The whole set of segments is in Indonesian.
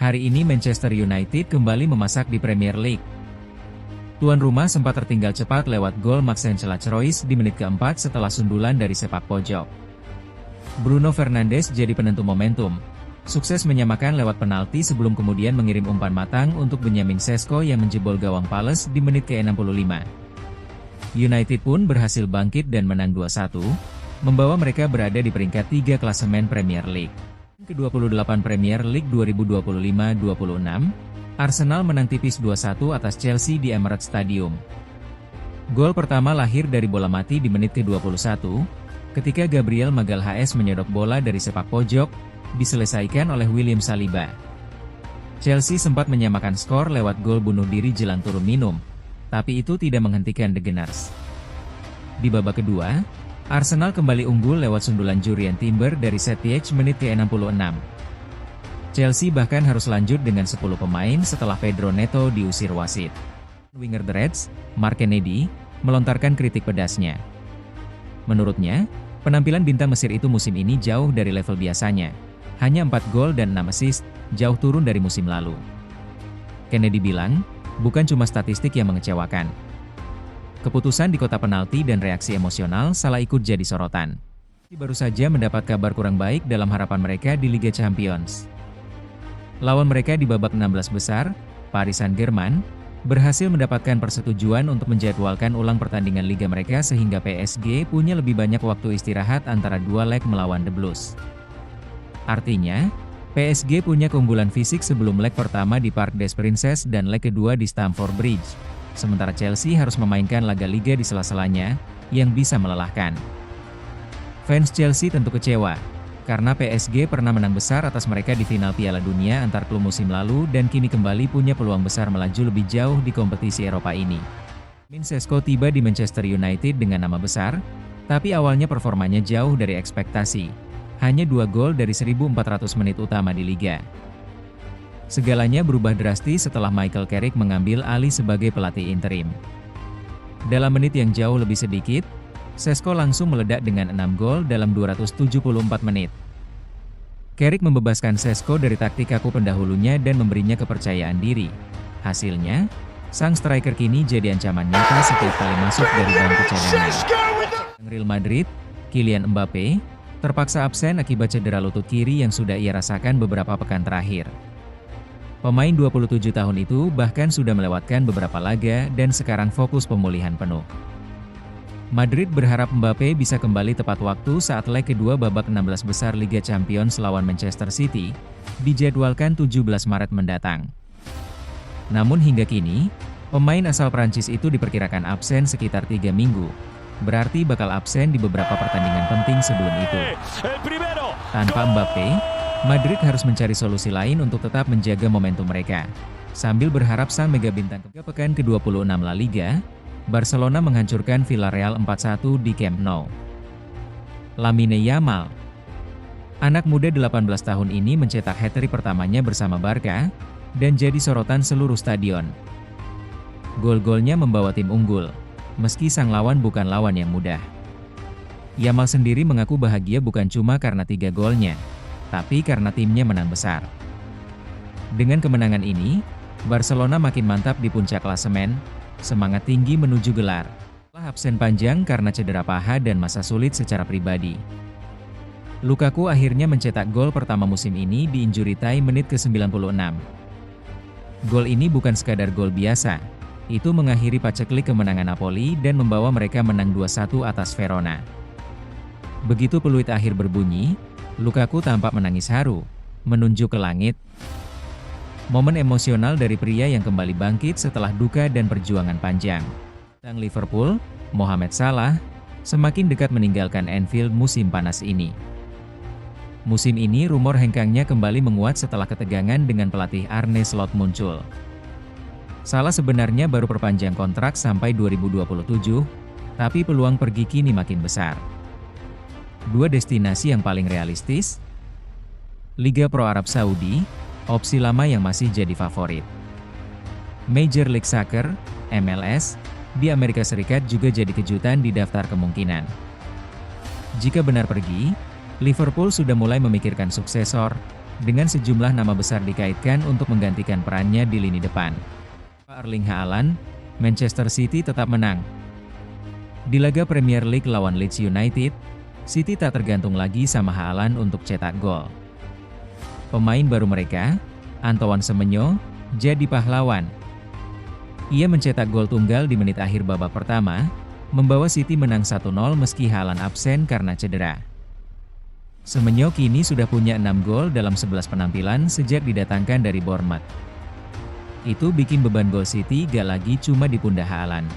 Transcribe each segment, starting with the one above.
Hari ini Manchester United kembali memasak di Premier League. Tuan rumah sempat tertinggal cepat lewat gol Maxence Royce di menit keempat setelah sundulan dari sepak pojok. Bruno Fernandes jadi penentu momentum. Sukses menyamakan lewat penalti sebelum kemudian mengirim umpan matang untuk Benjamin Sesko yang menjebol gawang Palace di menit ke-65. United pun berhasil bangkit dan menang 2-1, membawa mereka berada di peringkat 3 klasemen Premier League. Ke-28 Premier League 2025-26, Arsenal menang tipis 2-1 atas Chelsea di Emirates Stadium. Gol pertama lahir dari bola mati di menit ke-21, ketika Gabriel Magalhaes menyodok bola dari sepak pojok, diselesaikan oleh William Saliba. Chelsea sempat menyamakan skor lewat gol bunuh diri jelang turun minum, tapi itu tidak menghentikan The Gunners. Di babak kedua, Arsenal kembali unggul lewat sundulan Jurrien Timber dari set piece menit ke-66. Chelsea bahkan harus lanjut dengan 10 pemain setelah Pedro Neto diusir wasit. Winger The Reds, Mark Kennedy, melontarkan kritik pedasnya. Menurutnya, penampilan bintang Mesir itu musim ini jauh dari level biasanya. Hanya 4 gol dan 6 assist, jauh turun dari musim lalu. Kennedy bilang, bukan cuma statistik yang mengecewakan. Keputusan di kotak penalti dan reaksi emosional salah ikut jadi sorotan. Baru saja mendapat kabar kurang baik dalam harapan mereka di Liga Champions. Lawan mereka di babak 16 besar, Paris Saint-Germain, berhasil mendapatkan persetujuan untuk menjadwalkan ulang pertandingan liga mereka sehingga PSG punya lebih banyak waktu istirahat antara dua leg melawan The Blues. Artinya, PSG punya keunggulan fisik sebelum leg pertama di Parc des Princes dan leg kedua di Stamford Bridge. Sementara Chelsea harus memainkan laga liga di sela-selanya, yang bisa melelahkan. Fans Chelsea tentu kecewa, karena PSG pernah menang besar atas mereka di final Piala Dunia antar klub musim lalu dan kini kembali punya peluang besar melaju lebih jauh di kompetisi Eropa ini. Sesko tiba di Manchester United dengan nama besar, tapi awalnya performanya jauh dari ekspektasi. Hanya 2 gol dari 1.400 menit utama di Liga. Segalanya berubah drastis setelah Michael Carrick mengambil alih sebagai pelatih interim. Dalam menit yang jauh lebih sedikit, Sesko langsung meledak dengan 6 gol dalam 274 menit. Carrick membebaskan Sesko dari taktik kaku pendahulunya dan memberinya kepercayaan diri. Hasilnya, sang striker kini jadi ancaman nyata setiap kali masuk dari bangku cadangan. Real Madrid, Kylian Mbappe, terpaksa absen akibat cedera lutut kiri yang sudah ia rasakan beberapa pekan terakhir. Pemain 27 tahun itu bahkan sudah melewatkan beberapa laga dan sekarang fokus pemulihan penuh. Madrid berharap Mbappe bisa kembali tepat waktu saat leg kedua babak 16 besar Liga Champions lawan Manchester City, dijadwalkan 17 Maret mendatang. Namun hingga kini, pemain asal Prancis itu diperkirakan absen sekitar 3 minggu. Berarti bakal absen di beberapa pertandingan penting sebelum itu. Tanpa Mbappe, Madrid harus mencari solusi lain untuk tetap menjaga momentum mereka. Sambil berharap sang mega bintang ke pekan ke-26 La Liga, Barcelona menghancurkan Villarreal 4-1 di Camp Nou. Lamine Yamal, anak muda 18 tahun ini mencetak hat-trick pertamanya bersama Barca, dan jadi sorotan seluruh stadion. Gol-golnya membawa tim unggul, meski sang lawan bukan lawan yang mudah. Yamal sendiri mengaku bahagia bukan cuma karena 3 golnya, tapi karena timnya menang besar. Dengan kemenangan ini, Barcelona makin mantap di puncak klasemen, semangat tinggi menuju gelar. Setelah absen panjang karena cedera paha dan masa sulit secara pribadi, Lukaku akhirnya mencetak gol pertama musim ini di injury time menit ke-96. Gol ini bukan sekadar gol biasa, itu mengakhiri paceklik kemenangan Napoli dan membawa mereka menang 2-1 atas Verona. Begitu peluit akhir berbunyi, Lukaku tampak menangis haru, menunjuk ke langit. Momen emosional dari pria yang kembali bangkit setelah duka dan perjuangan panjang. Sang Liverpool, Mohamed Salah, semakin dekat meninggalkan Anfield musim panas ini. Musim ini rumor hengkangnya kembali menguat setelah ketegangan dengan pelatih Arne Slot muncul. Salah sebenarnya baru perpanjang kontrak sampai 2027, tapi peluang pergi kini makin besar. 2 destinasi yang paling realistis, Liga Pro Arab Saudi, opsi lama yang masih jadi favorit. Major League Soccer, MLS, di Amerika Serikat juga jadi kejutan di daftar kemungkinan. Jika benar pergi, Liverpool sudah mulai memikirkan suksesor, dengan sejumlah nama besar dikaitkan untuk menggantikan perannya di lini depan. Erling Haaland, Manchester City tetap menang. Di laga Premier League lawan Leeds United, City tak tergantung lagi sama Haaland untuk cetak gol. Pemain baru mereka, Antoine Semenyo, jadi pahlawan. Ia mencetak gol tunggal di menit akhir babak pertama, membawa City menang 1-0 meski Haaland absen karena cedera. Semenyo kini sudah punya 6 gol dalam 11 penampilan sejak didatangkan dari Bournemouth. Itu bikin beban gol City gak lagi cuma di pundak Haaland.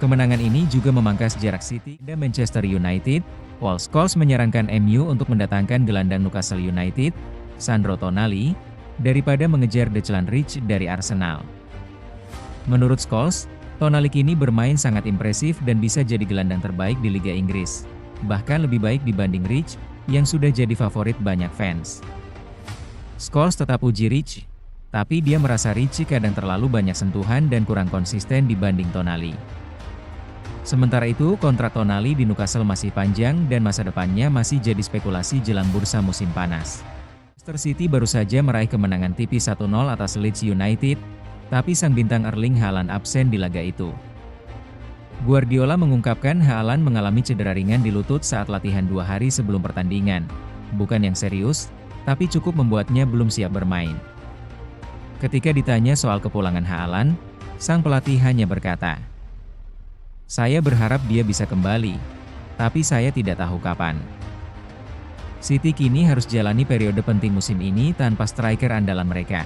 Kemenangan ini juga memangkas jarak City dan Manchester United. Paul Scholes menyarankan MU untuk mendatangkan gelandang Newcastle United, Sandro Tonali, daripada mengejar Declan Rice dari Arsenal. Menurut Scholes, Tonali kini bermain sangat impresif dan bisa jadi gelandang terbaik di Liga Inggris. Bahkan lebih baik dibanding Rice, yang sudah jadi favorit banyak fans. Scholes tetap uji Rice, tapi dia merasa Rice kadang terlalu banyak sentuhan dan kurang konsisten dibanding Tonali. Sementara itu, kontrak Tonali di Newcastle masih panjang dan masa depannya masih jadi spekulasi jelang bursa musim panas. Manchester City baru saja meraih kemenangan tipis 1-0 atas Leeds United, tapi sang bintang Erling Haaland absen di laga itu. Guardiola mengungkapkan Haaland mengalami cedera ringan di lutut saat latihan 2 hari sebelum pertandingan. Bukan yang serius, tapi cukup membuatnya belum siap bermain. Ketika ditanya soal kepulangan Haaland, sang pelatih hanya berkata, "Saya berharap dia bisa kembali, tapi saya tidak tahu kapan." City kini harus jalani periode penting musim ini tanpa striker andalan mereka.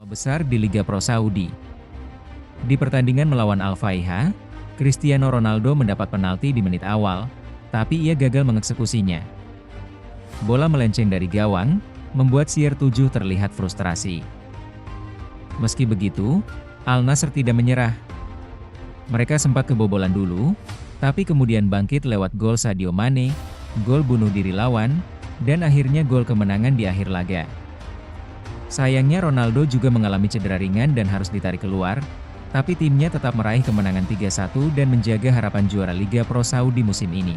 Besar di Liga Pro Saudi. Di pertandingan melawan Al-Faiha, Cristiano Ronaldo mendapat penalti di menit awal, tapi ia gagal mengeksekusinya. Bola melenceng dari gawang, membuat CR7 terlihat frustrasi. Meski begitu, Al Nassr tidak menyerah. Mereka sempat kebobolan dulu, tapi kemudian bangkit lewat gol Sadio Mane, gol bunuh diri lawan, dan akhirnya gol kemenangan di akhir laga. Sayangnya Ronaldo juga mengalami cedera ringan dan harus ditarik keluar, tapi timnya tetap meraih kemenangan 3-1 dan menjaga harapan juara Liga Pro Saudi musim ini.